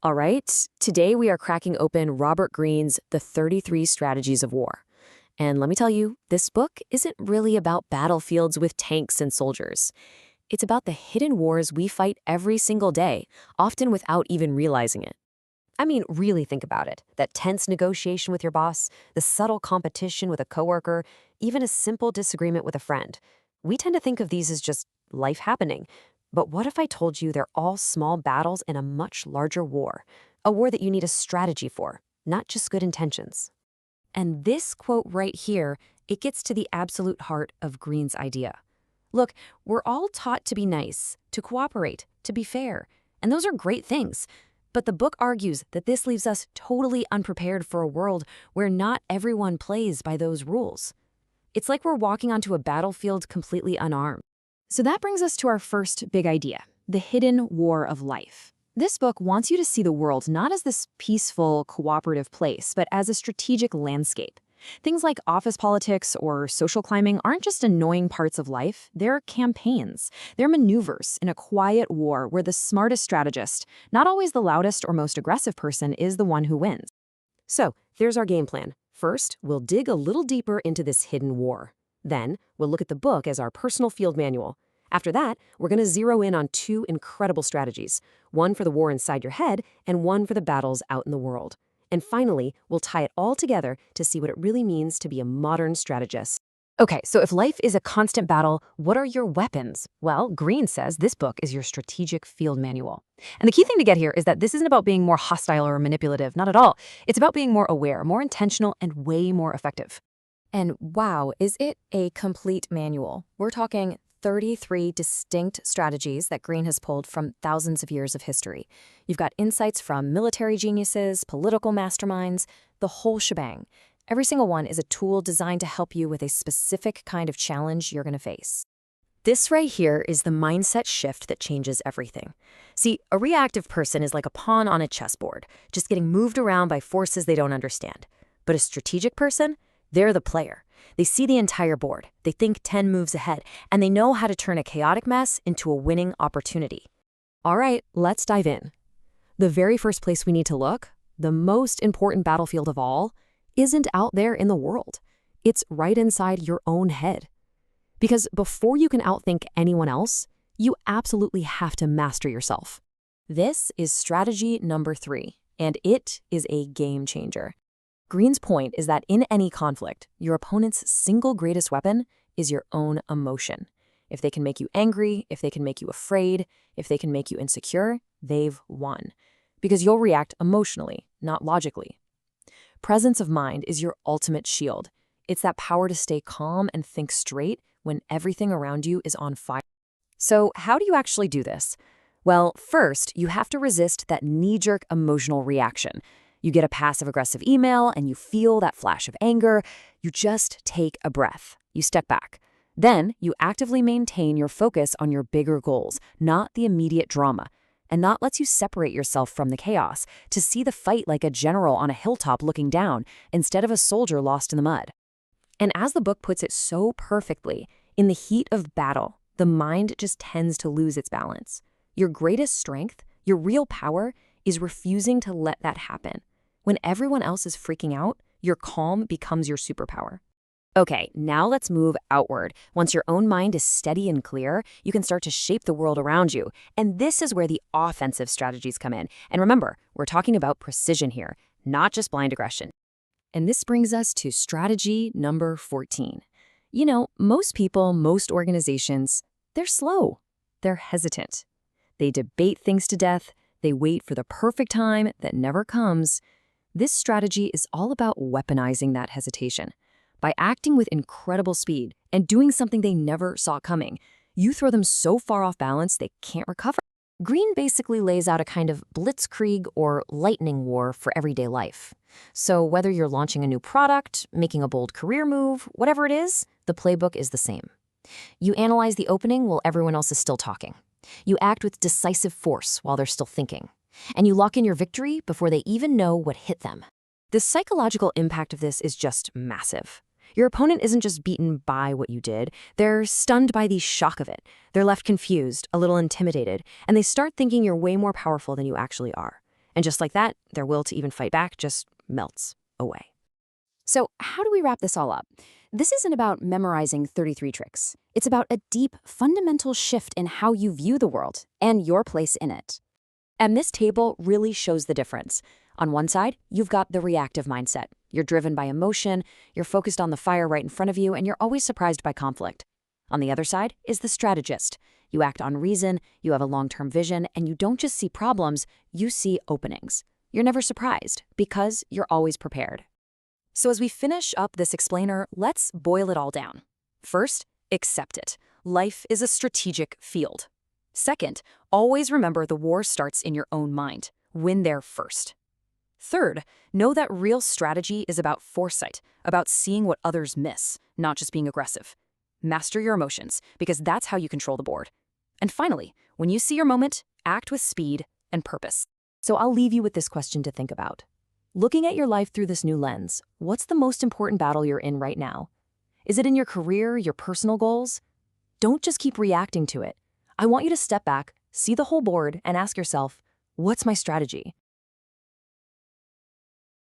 All right, today we are cracking open Robert Greene's The 33 Strategies of War. And let me tell you, this book isn't really about battlefields with tanks and soldiers. It's about the hidden wars we fight every single day, often without even realizing it. I mean, really think about it. That tense negotiation with your boss, the subtle competition with a coworker, even a simple disagreement with a friend. We tend to think of these as just life happening. But what if I told you they're all small battles in a much larger war? A war that you need a strategy for, not just good intentions. And this quote right here, it gets to the absolute heart of Greene's idea. Look, we're all taught to be nice, to cooperate, to be fair, and those are great things. But the book argues that this leaves us totally unprepared for a world where not everyone plays by those rules. It's like we're walking onto a battlefield completely unarmed. So that brings us to our first big idea, the hidden war of life. This book wants you to see the world not as this peaceful, cooperative place, but as a strategic landscape. Things like office politics or social climbing aren't just annoying parts of life, they're campaigns. They're maneuvers in a quiet war where the smartest strategist, not always the loudest or most aggressive person, is the one who wins. So, there's our game plan. First, we'll dig a little deeper into this hidden war. Then, we'll look at the book as our personal field manual. After that, we're going to zero in on two incredible strategies, one for the war inside your head and one for the battles out in the world. And finally, we'll tie it all together to see what it really means to be a modern strategist. Okay, so if life is a constant battle, what are your weapons? Well, Greene says this book is your strategic field manual. And the key thing to get here is that this isn't about being more hostile or manipulative, not at all. It's about being more aware, more intentional, and way more effective. And wow, is it a complete manual. We're talking 33 distinct strategies that Greene has pulled from thousands of years of history. You've got insights from military geniuses, political masterminds, the whole shebang. Every single one is a tool designed to help you with a specific kind of challenge you're going to face. This right here is the mindset shift that changes everything. See, a reactive person is like a pawn on a chessboard, just getting moved around by forces they don't understand. But a strategic person? They're the player. They see the entire board, they think 10 moves ahead, and they know how to turn a chaotic mess into a winning opportunity. All right, let's dive in. The very first place we need to look, the most important battlefield of all, isn't out there in the world. It's right inside your own head. Because before you can outthink anyone else, you absolutely have to master yourself. This is strategy number 3, and it is a game changer. Greene's point is that in any conflict, your opponent's single greatest weapon is your own emotion. If they can make you angry, if they can make you afraid, if they can make you insecure, they've won. Because you'll react emotionally, not logically. Presence of mind is your ultimate shield. It's that power to stay calm and think straight when everything around you is on fire. So how do you actually do this? Well, first, you have to resist that knee-jerk emotional reaction. You get a passive-aggressive email and you feel that flash of anger. You just take a breath. You step back. Then you actively maintain your focus on your bigger goals, not the immediate drama. And that lets you separate yourself from the chaos to see the fight like a general on a hilltop looking down instead of a soldier lost in the mud. And as the book puts it so perfectly, in the heat of battle, the mind just tends to lose its balance. Your greatest strength, your real power, is refusing to let that happen. When everyone else is freaking out, your calm becomes your superpower. Okay, now let's move outward. Once your own mind is steady and clear, you can start to shape the world around you. And this is where the offensive strategies come in. And remember, we're talking about precision here, not just blind aggression. And this brings us to strategy number 14. You know, most people, most organizations, they're slow. They're hesitant. They debate things to death. They wait for the perfect time that never comes. This strategy is all about weaponizing that hesitation. By acting with incredible speed and doing something they never saw coming, you throw them so far off balance they can't recover. Greene basically lays out a kind of blitzkrieg or lightning war for everyday life. So whether you're launching a new product, making a bold career move, whatever it is, the playbook is the same. You analyze the opening while everyone else is still talking. You act with decisive force while they're still thinking. And you lock in your victory before they even know what hit them. The psychological impact of this is just massive. Your opponent isn't just beaten by what you did, they're stunned by the shock of it. They're left confused, a little intimidated, and they start thinking you're way more powerful than you actually are. And just like that, their will to even fight back just melts away. So how do we wrap this all up? This isn't about memorizing 33 tricks. It's about a deep, fundamental shift in how you view the world and your place in it. And this table really shows the difference. On one side, you've got the reactive mindset. You're driven by emotion, you're focused on the fire right in front of you, and you're always surprised by conflict. On the other side is the strategist. You act on reason, you have a long-term vision, and you don't just see problems, you see openings. You're never surprised because you're always prepared. So as we finish up this explainer, let's boil it all down. First, accept it. Life is a strategic field. Second, always remember the war starts in your own mind. Win there first. Third, know that real strategy is about foresight, about seeing what others miss, not just being aggressive. Master your emotions, because that's how you control the board. And finally, when you see your moment, act with speed and purpose. So I'll leave you with this question to think about. Looking at your life through this new lens, what's the most important battle you're in right now? Is it in your career, your personal goals? Don't just keep reacting to it. I want you to step back, see the whole board, and ask yourself, what's my strategy?